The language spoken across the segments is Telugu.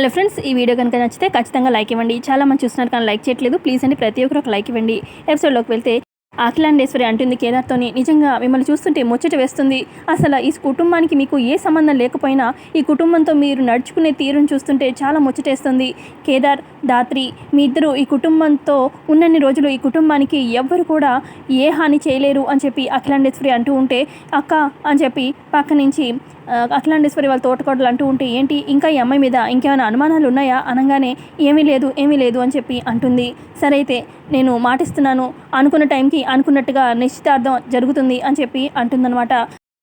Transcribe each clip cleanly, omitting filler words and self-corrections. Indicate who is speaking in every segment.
Speaker 1: హలో ఫ్రెండ్స్, ఈ వీడియో కనుక నచ్చితే ఖచ్చితంగా లైక్ ఇవ్వండి. చాలా మంది చూస్తున్నారు కానీ లైక్ చేయట్లేదు. ప్లీజ్ అండి, ప్రతి ఒక్కరు ఒక లైక్ ఇవ్వండి. ఎపిసోడ్లోకి వెళ్తే అఖిలాండేశ్వరి అంటుంది కేదార్తోని, నిజంగా మిమ్మల్ని చూస్తుంటే ముచ్చట వేస్తుంది. అసలు ఈ కుటుంబానికి మీకు ఏ సంబంధం లేకపోయినా ఈ కుటుంబంతో మీరు నడుచుకునే తీరును చూస్తుంటే చాలా ముచ్చటేస్తుంది. కేదార్, దాత్రి మీ ఇద్దరు ఈ కుటుంబంతో ఉన్నన్ని రోజులు ఈ కుటుంబానికి ఎవ్వరు కూడా ఏ హాని చేయలేరు అని చెప్పి అఖిలాండేశ్వరి అంటూ ఉంటే, అక్క అని చెప్పి పక్క నుంచి అఖిలాండేశ్వరి వాళ్ళ తోటకోడలు అంటూ ఉంటే, ఏంటి ఇంకా ఈ అమ్మాయి మీద ఇంకేమైనా అనుమానాలు ఉన్నాయా అనగానే, ఏమీ లేదు అని చెప్పి అంటుంది. సరే అయితే నేను మాటిస్తున్నాను, అనుకున్న టైంకి అనుకున్నట్టుగా నిశ్చితార్థం జరుగుతుంది అని చెప్పి అంటుందన్నమాట.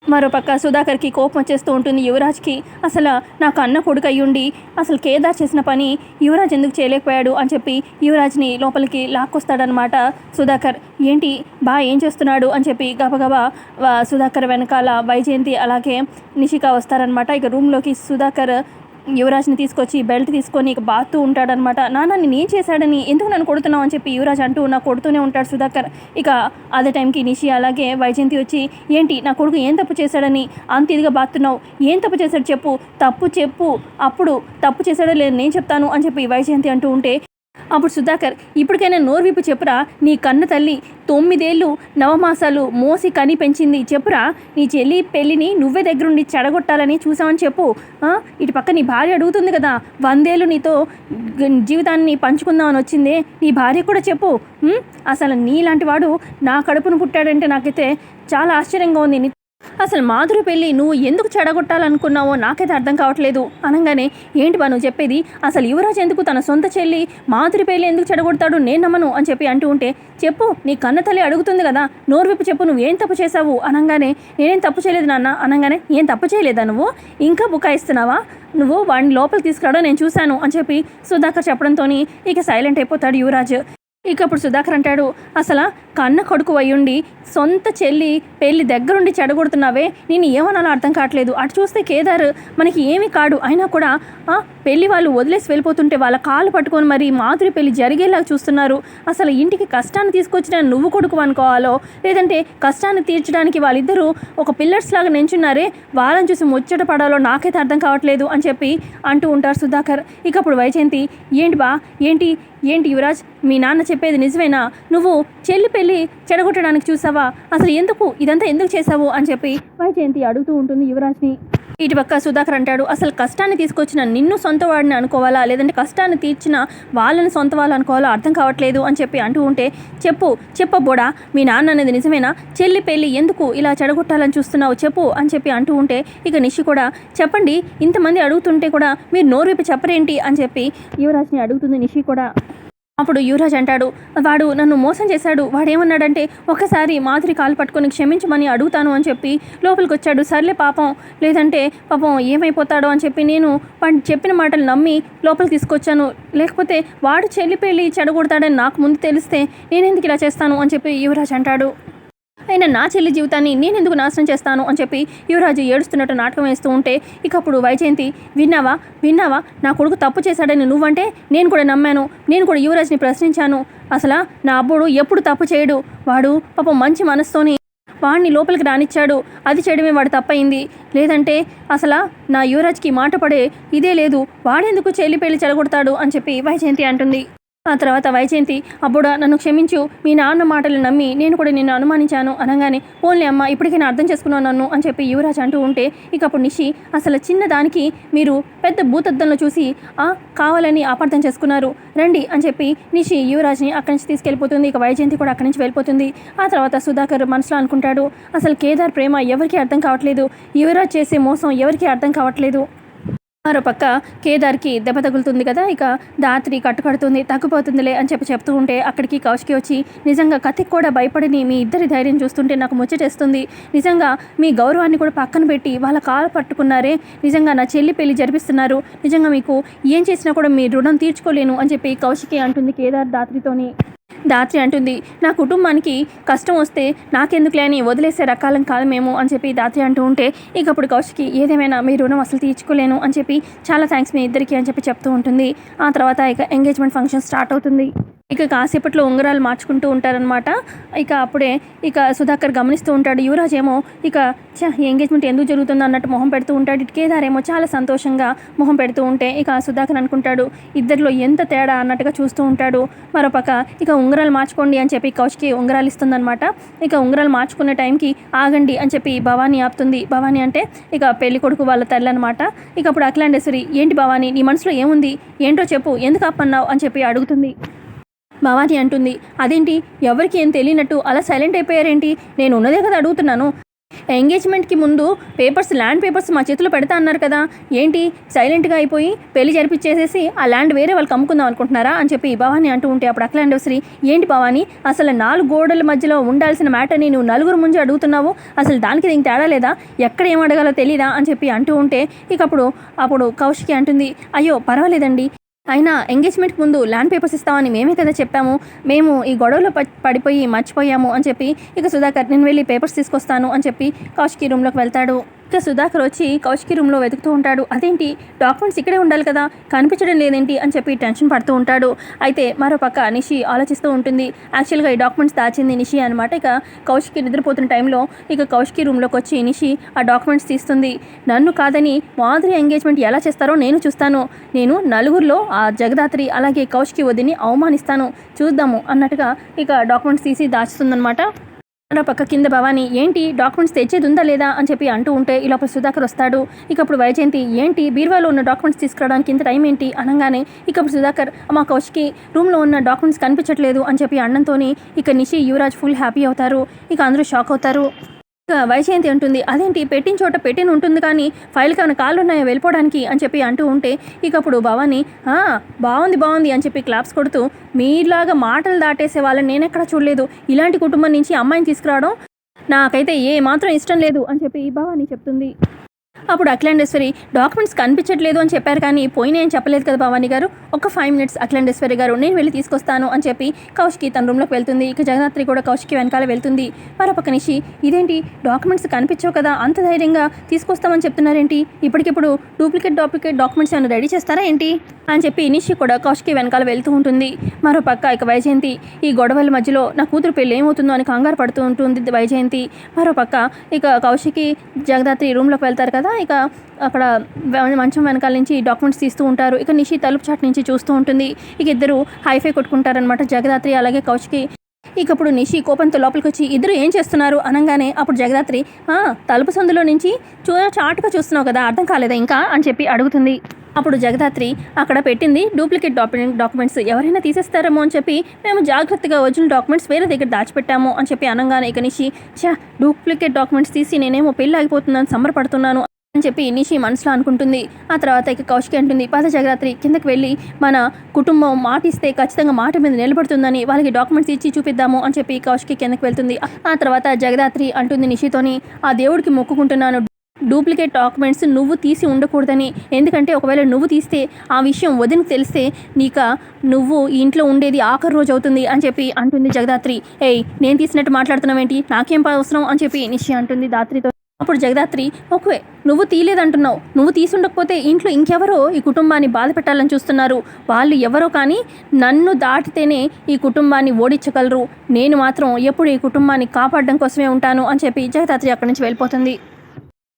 Speaker 1: మరోపక్క సుధాకర్కి కోపం వచ్చేస్తూ ఉంటుంది యువరాజ్కి. అసలు నాకు అన్న కొడుకు అయ్యుండి అసలు కేదార్ చేసిన పని యువరాజ్ ఎందుకు చేయలేకపోయాడు అని చెప్పి యువరాజ్ని లోపలికి లాక్కొస్తాడనమాట సుధాకర్. ఏంటి ఏం చేస్తున్నాడు అని చెప్పి గబగబా సుధాకర్ వెనకాల వైజయంతి అలాగే నిషిక వస్తారనమాట. ఇక రూమ్లోకి సుధాకర్ యువరాజ్ని తీసుకొచ్చి బెల్ట్ తీసుకొని ఇక బాత్తూ ఉంటాడనమాట. నాన్న నేనేం చేశాడని, ఎందుకు నన్ను కొడుతున్నావు అని చెప్పి యువరాజ్ అంటూ కొడుతూనే ఉంటాడు సుధాకర్. ఇక అదే టైంకి నిషి అలాగే వైజయంతి వచ్చి, ఏంటి నా కొడుకు ఏం తప్పు చేశాడని అంత ఇదిగా బాతున్నావు, ఏం తప్పు చేశాడు చెప్పు, అప్పుడు తప్పు చేశాడో లేదు నేను చెప్తాను అని చెప్పి వైజయంతి అంటూ ఉంటే, అప్పుడు సుధాకర్, ఇప్పటికైనా నోరు విప్పు చెప్పురా, నీ కన్న తల్లి 9 ఏళ్ళు నవమాసాలు మోసి కని పెంచింది, చెప్పురా, నీ చెల్లి పెళ్ళిని నువ్వే దగ్గరుండి చెడగొట్టాలని చూసామని చెప్పు. ఇటు పక్క నీ భార్య అడుగుతుంది కదా, 100 ఏళ్ళు నీతో జీవితాన్ని పంచుకుందామని వచ్చిందే, నీ భార్య కూడా చెప్పు. అసలు నీలాంటి వాడు నా కడుపును పుట్టాడంటే నాకైతే చాలా ఆశ్చర్యంగా ఉంది. అసలు మాధురి పెళ్ళి నువ్వు ఎందుకు చెడగొట్టాలనుకున్నావో నాకైతే అర్థం కావట్లేదు అనగానే, ఏంటి నువ్వు చెప్పేది, అసలు యువరాజ్ ఎందుకు తన సొంత చెల్లి మాధురి పెళ్ళి ఎందుకు చెడగొడతాడు, నేను నమ్మను అని చెప్పి అంటూ ఉంటే, చెప్పు నీ కన్న తల్లి అడుగుతుంది కదా, నోరు విప్పు చెప్పు, నువ్వేం తప్పు చేశావు అనగానే, నేనేం తప్పు చేయలేదు నాన్న అనగానే, ఏం తప్పు చేయలేదా నువ్వు, ఇంకా బుకాయిస్తున్నావా, నువ్వు వాడిని లోపలికి తీసుకురావడం నేను చూశాను అని చెప్పి సుధాకర్ చెప్పడంతో ఇక సైలెంట్ అయిపోతాడు యువరాజ్. ఇక అప్పుడు సుధాకర్ అంటాడు, అసలు కన్న కొడుకు అయ్యుండి సొంత చెల్లి పెళ్ళి దగ్గరుండి చెడగొడుతున్నావే, నేను ఏమనాలో అర్థం కావట్లేదు. అటు చూస్తే కేదార్ మనకి ఏమీ కాడు, అయినా కూడా పెళ్ళి వాళ్ళు వదిలేసి వెళ్ళిపోతుంటే వాళ్ళ కాళ్ళు పట్టుకొని మరి మాధురి పెళ్ళి జరిగేలాగా చూస్తున్నారు. అసలు ఇంటికి కష్టాన్ని తీసుకొచ్చిన నువ్వు కొడుకు అనుకోవాలో, లేదంటే కష్టాన్ని తీర్చడానికి వాళ్ళిద్దరూ ఒక పిల్లర్స్ లాగా నించున్నారే, వాళ్ళని చూసి ముచ్చట పడాలో నాకైతే అర్థం కావట్లేదు అని చెప్పి అంటూ ఉంటారు సుధాకర్. ఇక అప్పుడు వైజయంతి, ఏంటి యువరాజ్, మీ నాన్న చెప్పేది నిజమేనా, నువ్వు చెల్లి పెళ్ళి చెడగొట్టడానికి చూసావా, అసలు ఇదంతా ఎందుకు చేసావు అని చెప్పి వైజయంతి అడుగుతూ ఉంటుంది యువరాజ్ని. ఇటుపక్క సుధాకర్ అంటాడు, అసలు కష్టాన్ని తీసుకొచ్చిన నిన్ను సొంత వాడిని అనుకోవాలా, లేదంటే కష్టాన్ని తీర్చిన వాళ్ళని సొంత వాళ్ళు అనుకోవాలో అర్థం కావట్లేదు అని చెప్పి అంటూ ఉంటే, చెప్పబోడా మీ నాన్న అనేది నిజమేనా, చెల్లి పెళ్ళి ఎందుకు ఇలా చెడగొట్టాలని చూస్తున్నావు చెప్పు అని చెప్పి అంటూ ఉంటే, ఇక నిషి కూడా, చెప్పండి, ఇంతమంది అడుగుతుంటే కూడా మీరు నోరు విప్పి చెప్పరేంటి అని చెప్పి యువరాజ్ని అడుగుతుంది నిషి కూడా. అప్పుడు యువరాజ్ అంటాడు, వాడు నన్ను మోసం చేశాడు, వాడేమన్నాడంటే ఒకసారి మాధురి కాలు పట్టుకొని క్షమించమని అడుగుతాను అని చెప్పి లోపలికి వచ్చాడు. సర్లే పాపం, లేదంటే పాపం ఏమైపోతాడో అని చెప్పి నేను వాడు చెప్పిన మాటలు నమ్మి లోపలికి తీసుకొచ్చాను, లేకపోతే వాడు చెల్లి పెళ్ళి చెడగొడతాడని నాకు ముందు తెలిస్తే నేనెందుకు ఇలా చేస్తాను అని చెప్పి యువరాజ్ అంటాడు. అయినా నా చెల్లి జీవితాన్ని నేను ఎందుకు నాశనం చేస్తాను అని చెప్పి యువరాజు ఏడుస్తున్నట్టు నాటకం వేస్తూ ఉంటే, ఇక అప్పుడు వైజయంతి, విన్నావా నా కొడుకు తప్పు చేశాడని నువ్వంటే నేను కూడా నమ్మాను, నేను కూడా యువరాజ్ని ప్రశ్నించాను, అసలు నా అబ్బుడు ఎప్పుడు తప్పు చేయడు, వాడు పాపం మంచి మనసుతోని వాడిని లోపలికి రానిచ్చాడు, అది చేయడమే వాడు తప్పయింది, లేదంటే అసలు నా యువరాజ్కి మాట పడే ఇదే లేదు, వాడెందుకు చెల్లి పెళ్లి చెడగొడతాడు అని చెప్పి వైజయంతి అంటుంది. ఆ తర్వాత వైజయంతి, అబ్బుడా నన్ను క్షమించు, మీ నాన్న మాటలు నమ్మి నేను కూడా నిన్ను అనుమానించాను అనగానే, ఓన్లీ అమ్మ ఇప్పటికైనా అర్థం చేసుకున్నాను నన్ను అని చెప్పి యువరాజ్ అంటూ ఉంటే, ఇక అప్పుడు నిషి, అసలు చిన్నదానికి మీరు పెద్ద భూతద్దంలో చూసి కావాలని అపార్థం చేసుకున్నారు, రండి అని చెప్పి నిషి యువరాజ్ని అక్కడి నుంచి తీసుకెళ్ళిపోతుంది. ఇక వైజయంతి కూడా అక్కడి నుంచి వెళ్ళిపోతుంది. ఆ తర్వాత సుధాకర్ మనసులో అనుకుంటాడు, అసలు కేదార్ ప్రేమ ఎవరికీ అర్థం కావట్లేదు, యువరాజ్ చేసే మోసం ఎవరికీ అర్థం కావట్లేదు. మరోపక్క కేదార్కి దెబ్బ తగులుతుంది కదా, ఇక దాత్రి కట్టుకడుతుంది, తగ్గిపోతుందిలే అని చెప్తూ ఉంటే అక్కడికి కౌశికి వచ్చి, నిజంగా కత్తికి కూడా భయపడిని మీ ఇద్దరి ధైర్యం చూస్తుంటే నాకు ముచ్చటేస్తుంది, నిజంగా మీ గౌరవాన్ని కూడా పక్కన పెట్టి వాళ్ళ కాలు పట్టుకున్నారే, నిజంగా నా చెల్లి పెళ్లి జరిపిస్తున్నారు, నిజంగా మీకు ఏం చేసినా కూడా మీ రుణం తీర్చుకోలేను అని చెప్పి కౌశికి అంటుంది కేదార్ దాత్రితోని. దాత్రి అంటుంది, నా కుటుంబానికి కష్టం వస్తే నాకెందుకులే అని వదిలేసే రకాలం కాలమేమో అని చెప్పి దాత్రి అంటూ ఉంటే, ఇక అప్పుడు కౌశికి, ఏదేమైనా మీ రుణం అసలు తీర్చుకోలేను అని చెప్పి చాలా థ్యాంక్స్ మీ ఇద్దరికి అని చెప్పి చెప్తూ ఉంటుంది. ఆ తర్వాత ఇక ఎంగేజ్మెంట్ ఫంక్షన్ స్టార్ట్ అవుతుంది. ఇక కాసేపట్లో ఉంగరాలు మార్చుకుంటూ ఉంటారనమాట. ఇక అప్పుడే సుధాకర్ గమనిస్తూ ఉంటాడు. యువరాజ్ ఏమో ఇక ఎంగేజ్మెంట్ ఎందుకు జరుగుతుందో అన్నట్టు మొహం పెడుతూ ఉంటాడు. ఇటు కేదార్ ఏమో చాలా సంతోషంగా మొహం పెడుతూ ఉంటే సుధాకర్ అనుకుంటాడు ఇద్దరిలో ఎంత తేడా అన్నట్టుగా చూస్తూ ఉంటాడు. మరోపక్క ఉంగరాలు మార్చుకోండి అని చెప్పి కౌశికి ఉంగరాలు ఇస్తుందనమాట. ఉంగరాలు మార్చుకునే టైంకి ఆగండి అని చెప్పి భవానీ ఆపుతుంది. భవానీ అంటే పెళ్లి కొడుకు వాళ్ళ తల్లి అనమాట. అప్పుడు అఖిలాండేశ్వరి, ఏంటి భవానీ, నీ మనసులో ఏముంది, ఏంటో చెప్పు, ఎందుకు ఆపన్నావు అని చెప్పి అడుగుతుంది. భవానీ అంటుంది, అదేంటి ఎవరికి ఏం తెలియనట్టు అలా సైలెంట్ అయిపోయారేంటి, నేను ఉన్నదే కదా అడుగుతున్నాను. ఎంగేజ్మెంట్కి ముందు ల్యాండ్ పేపర్స్ మా చేతిలో పెడతా అన్నారు కదా, ఏంటి సైలెంట్గా అయిపోయి పెళ్లి జరిపించేసేసి ఆ ల్యాండ్ వేరే వాళ్ళకి అమ్ముకుందాం అనుకుంటున్నారా అని చెప్పి భవానీ అంటూ ఉంటే అప్పుడు అఖిలాండేశ్వరి, ఏంటి భవానీ, అసలు 4 గోడల మధ్యలో ఉండాల్సిన మ్యాటర్ని నువ్వు నలుగురు ముందు అడుగుతున్నావు, అసలు దానికి దీనికి తేడా లేదా, ఎక్కడ ఏం అడగాలో తెలీదా అని చెప్పి అంటూ ఉంటే అప్పుడు కౌశికి అంటుంది, అయ్యో పర్వాలేదండి, అయినా ఎంగేజ్మెంట్కి ముందు ల్యాండ్ పేపర్స్ ఇస్తామని మేమే కదా చెప్పాము, మేము ఈ గొడవలో పడిపోయి మర్చిపోయాము అని చెప్పి సుధాకర్, నేను వెళ్ళి పేపర్స్ తీసుకొస్తాను అని చెప్పి కౌశికి రూమ్లోకి వెళ్తాడు. సుధాకర్ వచ్చి కౌశికి రూమ్లో వెతుకుతూ ఉంటాడు. అదేంటి డాక్యుమెంట్స్ ఇక్కడే ఉండాలి కదా, కనిపించడం లేదేంటి అని చెప్పి టెన్షన్ పడుతూ ఉంటాడు. అయితే మరోపక్క నిషి ఆలోచిస్తూ ఉంటుంది. యాక్చువల్గా ఈ డాక్యుమెంట్స్ దాచింది నిషి అనమాట. కౌశికి నిద్రపోతున్న టైంలో కౌశికి రూమ్లోకి వచ్చి నిషి ఆ డాక్యుమెంట్స్ తీస్తుంది. నన్ను కాదని మాధురి ఎంగేజ్మెంట్ ఎలా చేస్తారో నేను చూస్తాను, నేను నలుగురిలో ఆ జగదాత్రి అలాగే కౌశికి వదిని అవమానిస్తాను, చూద్దాము అన్నట్టుగా డాక్యుమెంట్స్ తీసి దాచుతుందనమాట. పక్క కింద భవానీ, ఏంటి డాక్యుమెంట్స్ తెచ్చేది ఉందా లేదా అని చెప్పి అంటూ ఉంటే లోపల సుధాకర్ వస్తాడు. అప్పుడు వైజయంతి, ఏంటి బీరువాలో ఉన్న డాక్యుమెంట్స్ తీసుకురావడానికి ఇంత టైం ఏంటి అనగానే అప్పుడు సుధాకర్, మా కౌశికి రూమ్లో ఉన్న డాక్యుమెంట్స్ కనిపించట్లేదు అని చెప్పి అన్నంతో నిషి యువరాజ్ ఫుల్ హ్యాపీ అవుతారు. అందరూ షాక్ అవుతారు. వైజయంతి అంటుంది, అదేంటి పెట్టిన చోట పెట్టిన ఉంటుంది కానీ ఫైల్కి ఏమైనా కాళ్ళు ఉన్నాయో వెళ్ళిపోవడానికి అని చెప్పి అంటూ ఉంటే అప్పుడు భవానీ, బాగుంది అని చెప్పి క్లాప్స్ కొడుతూ, మీలాగా మాటలు దాటేసే వాళ్ళని నేనెక్కడ చూడలేదు, ఇలాంటి కుటుంబం నుంచి అమ్మాయిని తీసుకురావడం నాకైతే ఏ మాత్రం ఇష్టం లేదు అని చెప్పి భవానీ చెప్తుంది. అప్పుడు అఖిలాండేశ్వరి, డాక్యుమెంట్స్ కనిపించట్లేదు అని చెప్పారు కానీ పోయినాయని చెప్పలేదు కదా భవానీ గారు, ఒక 5 minutes అఖిలాండేశ్వరి గారు, నేను వెళ్ళి తీసుకొస్తాను అని చెప్పి కౌశికి తన రూమ్లోకి వెళ్తుంది. జగదాత్రి కూడా కౌశికి వెనకాల వెళ్తుంది. మరోపక్క నిషి, ఇదేంటి డాక్యుమెంట్స్ కనిపించవు కదా, అంత ధైర్యంగా తీసుకొస్తామని చెప్తున్నారేంటి, ఇప్పటికిప్పుడు డూప్లికేట్ డాక్యుమెంట్స్ ఏమైనా రెడీ చేస్తారా ఏంటి అని చెప్పి నిషి కూడా కౌశికి వెనకాల వెళ్తూ ఉంటుంది. మరోపక్క వైజయంతి, ఈ గొడవల మధ్యలో నా కూతురు పెళ్ళి ఏమవుతుందో అని కంగారు పడుతూ ఉంటుంది వైజయంతి. మరోపక్క కౌశికి జగదాత్రి రూమ్లోకి వెళ్తారు కదా, అక్కడ మంచం వెనకాల నుంచి డాక్యుమెంట్స్ తీస్తూ ఉంటారు. నిషి తలుపు చాటు నుంచి చూస్తూ ఉంటుంది. ఇద్దరు హైఫై కొట్టుకుంటారనమాట, జగదాత్రి అలాగే కౌశికి. అప్పుడు నిషి కోపంతో లోపలికి వచ్చి, ఇద్దరు ఏం చేస్తున్నారు అనగానే అప్పుడు జగదాత్రి, తలుపు సందులో నుంచి చాటుగా చూస్తున్నావు కదా, అర్థం కాలేదా ఇంకా అని చెప్పి అడుగుతుంది. అప్పుడు జగదాత్రి, అక్కడ పెట్టింది డూప్లికేట్ డాక్యుమెంట్స్ ఎవరైనా తీసేస్తారేమో అని చెప్పి మేము జాగ్రత్తగా ఒరిజినల్ డాక్యుమెంట్స్ వేరే దగ్గర దాచిపెట్టాము అని చెప్పి అనగానే నిషి, డూప్లికేట్ డాక్యుమెంట్స్ తీసి నేనేమో పెళ్ళి ఆగిపోతున్నాను, సంబరపడుతున్నాను అని చెప్పి నిషి మనసులో అనుకుంటుంది. ఆ తర్వాత కౌశికి అంటుంది, పద జగదాత్రి కిందకి వెళ్ళి మన కుటుంబం మాట ఇస్తే ఖచ్చితంగా మాట మీద నిలబడుతుందని వాళ్ళకి డాక్యుమెంట్స్ ఇచ్చి చూపిద్దాము అని చెప్పి కౌశికి కిందకి వెళ్తుంది. ఆ తర్వాత జగదాత్రి అంటుంది నిషితోని, ఆ దేవుడికి మొక్కుకుంటున్నాను డూప్లికేట్ డాక్యుమెంట్స్ నువ్వు తీసి ఉండకూడదని, ఎందుకంటే ఒకవేళ నువ్వు తీస్తే ఆ విషయం వదినకి తెలిస్తే నువ్వు ఈ ఇంట్లో ఉండేది ఆఖరి రోజు అవుతుంది అని చెప్పి అంటుంది జగదాత్రి. నేను తీసినట్టు మాట్లాడుతున్నావేంటి, నాకేం అవసరం అని చెప్పి నిషి అంటుంది దాత్రితో. అప్పుడు జగదాత్రి, ఓకే నువ్వు తీయలేదంటున్నావు, నువ్వు తీసుండకపోతే ఇంట్లో ఇంకెవరో ఈ కుటుంబాన్ని బాధ పెట్టాలని చూస్తున్నారు, వాళ్ళు ఎవరో కానీ నన్ను దాటితేనే ఈ కుటుంబాన్ని ఓడించగలరు, నేను మాత్రం ఎప్పుడు ఈ కుటుంబాన్ని కాపాడడం కోసమే ఉంటాను అని చెప్పి జగదాత్రి అక్కడి నుంచి వెళ్ళిపోతుంది.